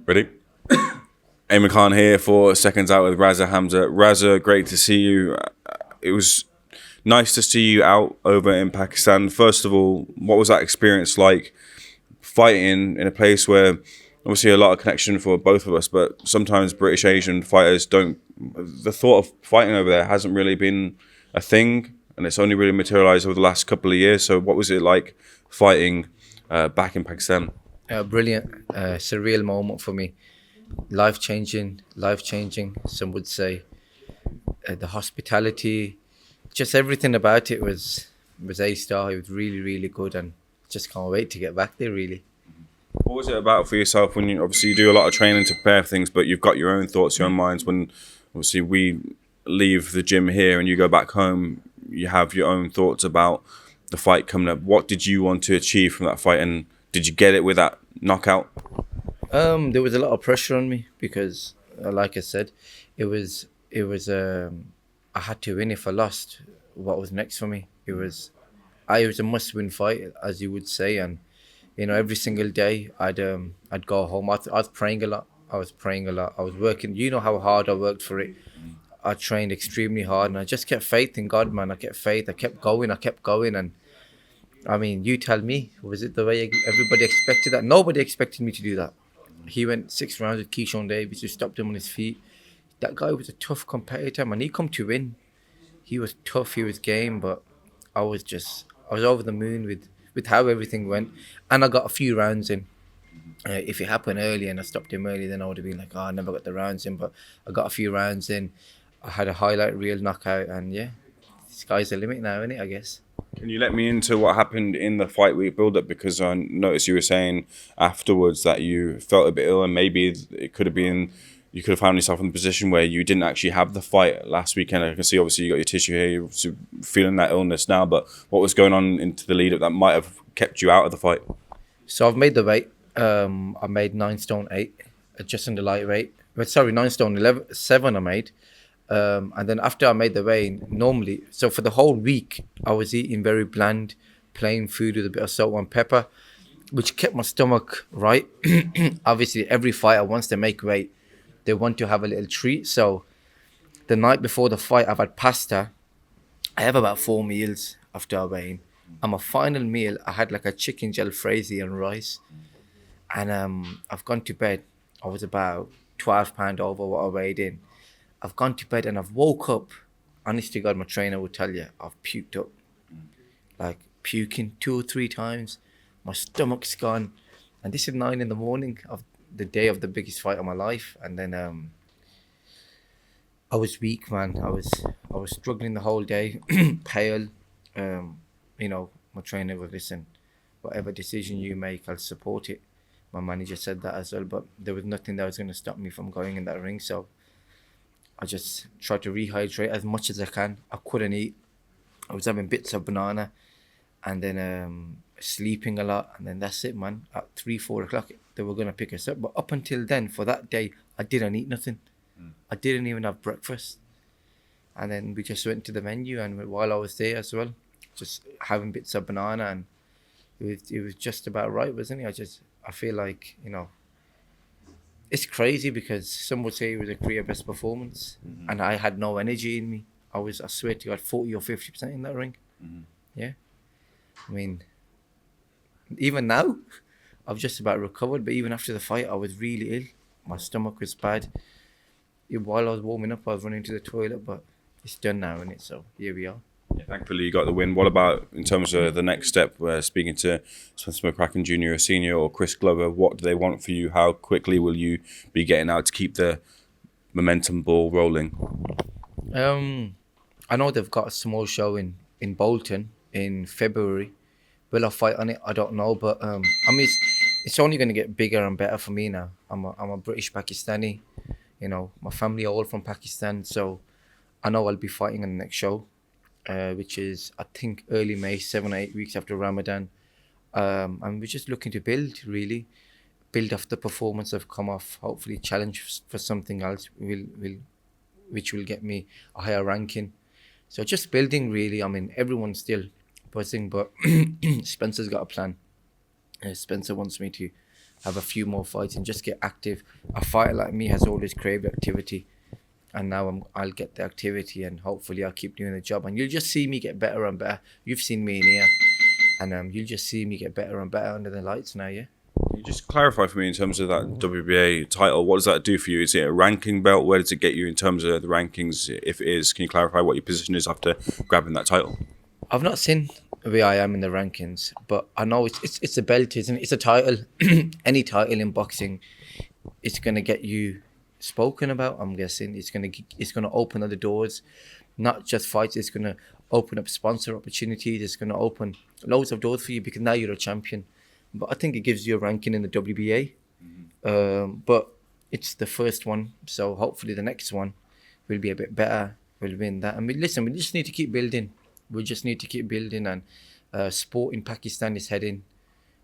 Ready? Amir Khan here for Seconds Out with Raza Hamza. Raza, great to see you. It was nice to see you out over in Pakistan. First of all, what was that experience like fighting in a place where obviously a lot of connection for both of us, but sometimes British Asian fighters don't, the thought of fighting over there hasn't really been a thing, and it's only really materialized over the last couple of years. So what was it like fighting back in Pakistan? Brilliant, surreal moment for me. Life changing, life changing. Some would say the hospitality, just everything about it was a star. It was really, really good, and just can't wait to get back there. Really. What was it about for yourself when you obviously you do a lot of training to prepare for things, but you've got your own thoughts, your own minds. When obviously we leave the gym here and you go back home, you have your own thoughts about the fight coming up. What did you want to achieve from that fight, and did you get it with that knockout? There was a lot of pressure on me because, like I said, I had to win. If I lost, what was next for me? It was a must-win fight, as you would say, and every single day I'd go home. I was praying a lot. I was praying a lot. I was working. You know how hard I worked for it. I trained extremely hard, and I just kept faith in God, man. I kept faith. I kept going. I kept going, and I mean, you tell me, was it the way everybody expected that? Nobody expected me to do that. He went 6 rounds with Keyshawn Davis, who stopped him on his feet. That guy was a tough competitor, man. He come to win. He was tough. He was game, but I was over the moon with how everything went, and I got a few rounds in. If it happened early and I stopped him early, then I would have been like, oh, I never got the rounds in. But I got a few rounds in. I had a highlight reel knockout, and yeah, sky's the limit now, isn't it? I guess. Can you let me into what happened in the fight week build-up? Because I noticed you were saying afterwards that you felt a bit ill, and maybe it could have been you could have found yourself in a position where you didn't actually have the fight last weekend. I can see obviously you got your tissue here, you're obviously feeling that illness now. But what was going on into the lead-up that might have kept you out of the fight? So I've made the weight. I made 9 stone 8, just in the lightweight. But sorry, 9 stone 7 I made. And then after I made the weight, normally, so for the whole week, I was eating very bland, plain food with a bit of salt and pepper, which kept my stomach right. Obviously, every fighter wants to make weight. They want to have a little treat. So the night before the fight, I've had pasta. I have about 4 meals after I weigh in. And my final meal, I had like a chicken jalfrezi and rice. And I've gone to bed. I was about 12 pounds over what I weighed in. I've gone to bed and I've woke up. Honest to God, my trainer will tell you, I've puked up. Like puking 2 or 3 times. My stomach's gone. And this is 9 in the morning of the day of the biggest fight of my life. And then I was weak, man. I was struggling the whole day, pale. My trainer would listen. Whatever decision you make, I'll support it. My manager said that as well, but there was nothing that was going to stop me from going in that ring. So I just tried to rehydrate as much as I can. I couldn't eat. I was having bits of banana and then sleeping a lot. And then that's it, man. At 3-4 o'clock, they were going to pick us up. But up until then, for that day, I didn't eat nothing. I didn't even have breakfast. And then we just went to the menu, and while I was there as well, just having bits of banana, and it was just about right, wasn't it? I feel like, it's crazy because some would say it was a career best performance, and I had no energy in me. I swear to God, 40 or 50% in that ring. Yeah. I mean, even now, I've just about recovered, but even after the fight, I was really ill. My stomach was bad. While I was warming up, I was running to the toilet, but it's done now, isn't it? So here we are. Yeah, thankfully you got the win. What about in terms of the next step? Speaking to Spencer McCracken Jr., a senior, or Chris Glover, what do they want for you? How quickly will you be getting out to keep the momentum ball rolling? I know they've got a small show in Bolton in February. Will I fight on it? I don't know, but I mean, it's only going to get bigger and better for me now. I'm a British Pakistani. My family are all from Pakistan, so I know I'll be fighting in the next show, which is, I think, early May, 7 or 8 weeks after Ramadan. And we're just looking to build off the performance I've come off, hopefully challenge for something else, which will get me a higher ranking. So just building, really. I mean, everyone's still buzzing, but Spencer's got a plan. Spencer wants me to have a few more fights and just get active. A fighter like me has always craved activity, and now I'll get the activity, and hopefully I'll keep doing the job, and you'll just see me get better and better. You've seen me in here, and you'll just see me get better and better under the lights now. Yeah. Can you just clarify for me in terms of that WBA title? What does that do for you? Is it a ranking belt? Where does it get you in terms of the rankings? If it is, can you clarify what your position is after grabbing that title? I've not seen where I am in the rankings, but I know it's a belt, isn't it? It's a title. Any title in boxing, it's gonna get you spoken about. I'm guessing it's gonna open other doors, not just fights. It's gonna open up sponsor opportunities. It's gonna open loads of doors for you because now you're a champion. But I think it gives you a ranking in the WBA. But it's the first one, so hopefully the next one will be a bit better. We'll win that. And we just need to keep building. We just need to keep building, and sport in Pakistan is heading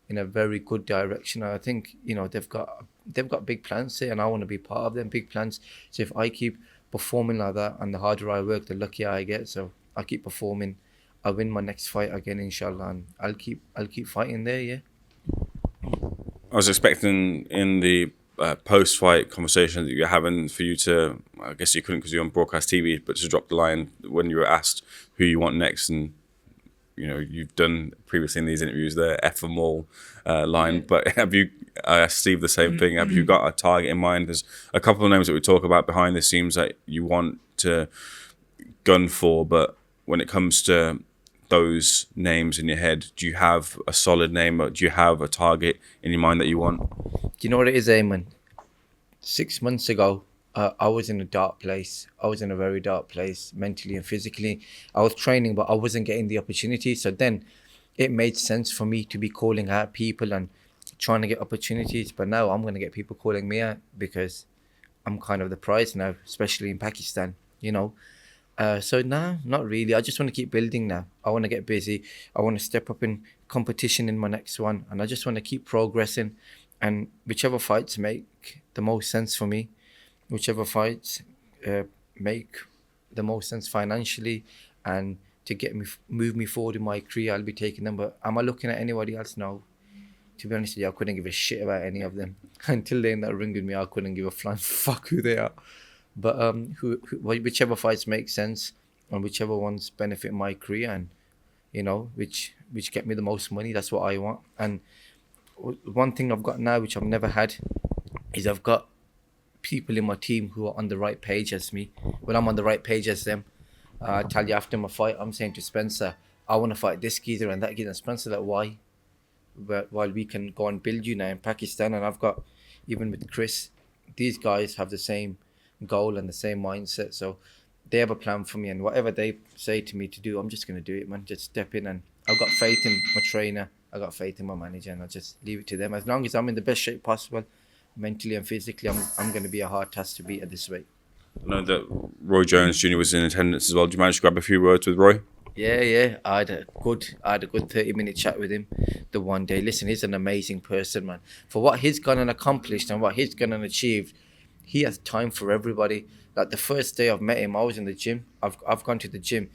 in a very good direction. I think they've got big plans here, and I want to be part of them big plans. So if I keep performing like that, and the harder I work, the luckier I get. So I keep performing, I'll win my next fight again, inshallah, and I'll keep fighting there. Yeah. I was expecting in the post-fight conversation that you're having for you to, I guess you couldn't because you're on broadcast TV, but to drop the line when you were asked who you want next, and you've done previously in these interviews the F them all line, but have you, I asked Steve the same thing, have you got a target in mind? There's a couple of names that we talk about behind the scenes that you want to gun for, but when it comes to those names in your head, do you have a solid name, or do you have a target in your mind that you want? Do you know what it is, Eamon? 6 months ago, I was in a dark place. I was in a very dark place, mentally and physically. I was training, but I wasn't getting the opportunity. So then it made sense for me to be calling out people and trying to get opportunities. But now I'm going to get people calling me out because I'm kind of the prize now, especially in Pakistan, So no, not really. I just want to keep building now. I want to get busy. I want to step up in competition in my next one. And I just want to keep progressing. And whichever fights make the most sense for me, whichever fights make the most sense financially and to move me forward in my career, I'll be taking them. But am I looking at anybody else? No. To be honest with you, I couldn't give a shit about any of them. Until they're in that ring with me, I couldn't give a flying fuck who they are. But whichever fights make sense and whichever ones benefit my career and, which get me the most money, that's what I want. And one thing I've got now, which I've never had, is I've got people in my team who are on the right page as me. Well, I'm on the right page as them. I tell you, after my fight, I'm saying to Spencer, I want to fight this geezer and that geezer. And Spencer, like, why? While we can go and build you now in Pakistan. And I've got, even with Chris, these guys have the same goal and the same mindset. So they have a plan for me. And whatever they say to me to do, I'm just going to do it, man. Just step in. And I've got faith in my trainer. I got faith in my manager, and I just leave it to them. As long as I'm in the best shape possible, mentally and physically, I'm going to be a hard task to beat at this weight. I know that Roy Jones Jr. was in attendance as well. Did you manage to grab a few words with Roy? Yeah. I had a good 30-minute chat with him the one day. Listen, he's an amazing person, man. For what he's gone and accomplished and what he's gone and achieved, he has time for everybody. Like the first day I've met him, I was in the gym. I've gone to the gym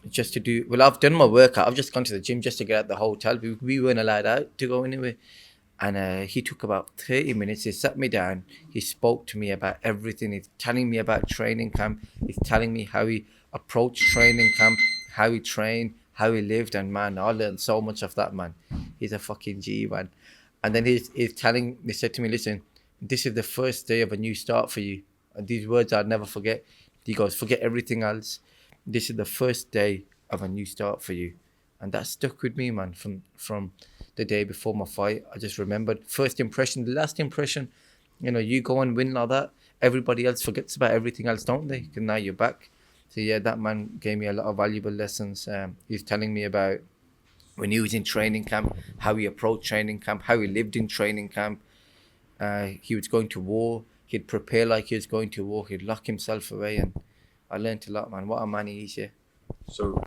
just to do, well, I've done my workout. I've just gone to the gym just to get out the hotel. We weren't allowed out to go anywhere. And he took about 30 minutes. He sat me down. He spoke to me about everything. He's telling me about training camp. He's telling me how he approached training camp, how he trained, how he lived. And man, I learned so much of that, man. He's a fucking G, man. And then he said to me, listen, this is the first day of a new start for you. And these words I'll never forget. He goes, forget everything else. This is the first day of a new start for you. And that stuck with me, man, from the day before my fight. I just remembered first impression, the last impression. You go and win like that, everybody else forgets about everything else, don't they? Because now you're back. So yeah, that man gave me a lot of valuable lessons. He's telling me about when he was in training camp, how he approached training camp, how he lived in training camp. He was going to war. He'd prepare like he was going to war. He'd lock himself away, and I learned a lot, man. What a man he is, yeah. So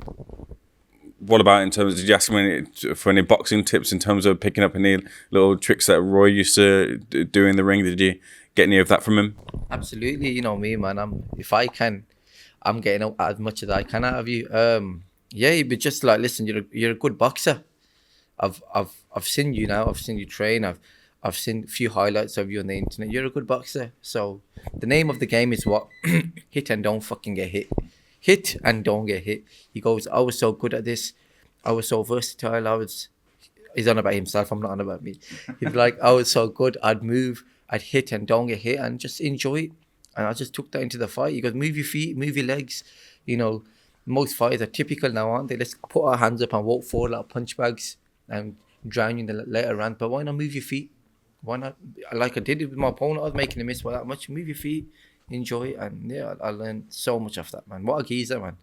what about in terms of, did you ask him for any boxing tips in terms of picking up any little tricks that Roy used to do in the ring? Did you get any of that from him? Absolutely. You know me, man. If I can, I'm getting out as much as I can out of you. Yeah, he'd be just like, listen, you're a good boxer. I've seen you now. I've seen you train. I've seen a few highlights of you on the internet. You're a good boxer. So the name of the game is what? Hit and don't fucking get hit. Hit and don't get hit. He goes, I was so good at this. I was so versatile. He's on about himself. I'm not on about me. He's like, I was so good. I'd move, I'd hit and don't get hit and just enjoy it. And I just took that into the fight. He goes, move your feet, move your legs. You know, most fighters are typical now, aren't they? Let's put our hands up and walk forward like punch bags and drown you in the later round. But why not move your feet? Why not? Like I did it with my opponent, I was making a miss by that much. Move your feet, enjoy it, and yeah, I learned so much of that, man. What a geezer, man.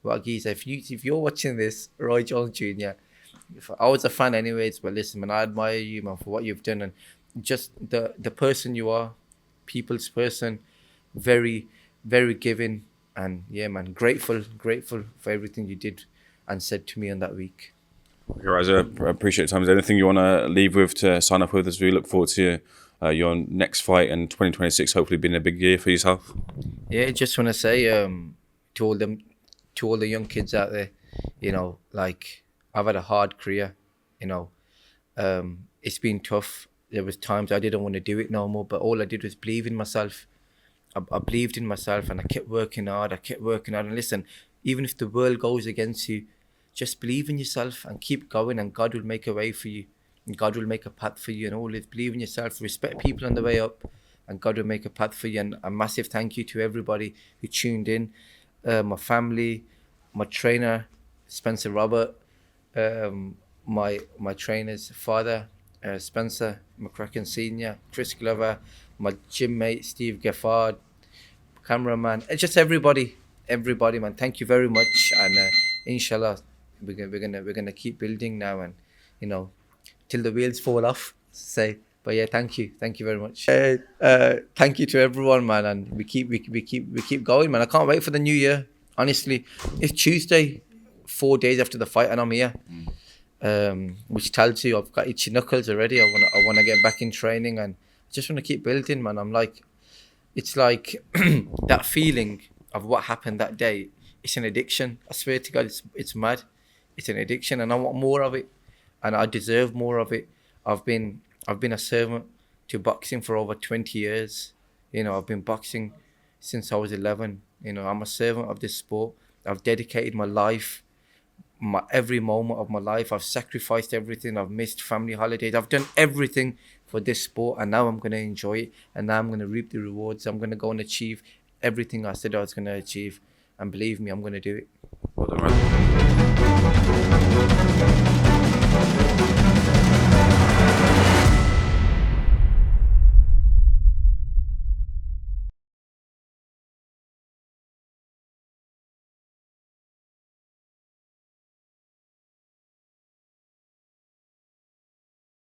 What a geezer. If you're watching this, Roy Jones Jr., I was a fan anyways, but listen, man, I admire you, man, for what you've done and just the person you are, people's person, very, very giving, and yeah, man, grateful for everything you did and said to me on that week. Okay, Raza, I appreciate your time. Is there anything you want to leave with to sign up with as we look forward to your next fight and 2026 hopefully being a big year for yourself? Yeah, just want to say to all the young kids out there, you know, like I've had a hard career, you know, it's been tough. There was times I didn't want to do it no more, but all I did was believe in myself. I believed in myself and I kept working hard. And listen, even if the world goes against you, just believe in yourself and keep going, and God will make a way for you. And God will make a path for you, and always believe in yourself. Respect people on the way up, and God will make a path for you. And a massive thank you to everybody who tuned in, my family, my trainer, Spencer Robert, my trainer's father, Spencer McCracken Senior, Chris Glover, my gym mate Steve Gaffard, cameraman, just everybody, man. Thank you very much, and inshallah, we're gonna keep building now, and you know, till the wheels fall off. Say, but yeah, thank you very much. Thank you to everyone, man, and we keep going, man. I can't wait for the new year. Honestly, it's Tuesday, 4 days after the fight, and I'm here. Which tells you I've got itchy knuckles already. I wanna get back in training and just wanna keep building, man. It's like that feeling of what happened that day. It's an addiction. I swear to God, it's mad. It's an addiction, and I want more of it, and I deserve more of it. I've been a servant to boxing for over 20 years. You know, I've been boxing since I was 11. You know, I'm a servant of this sport. I've dedicated my life, every moment of my life. I've sacrificed everything. I've missed family holidays. I've done everything for this sport, and now I'm going to enjoy it, and now I'm going to reap the rewards. I'm going to go and achieve everything I said I was going to achieve, and believe me, I'm going to do it. Well done, man.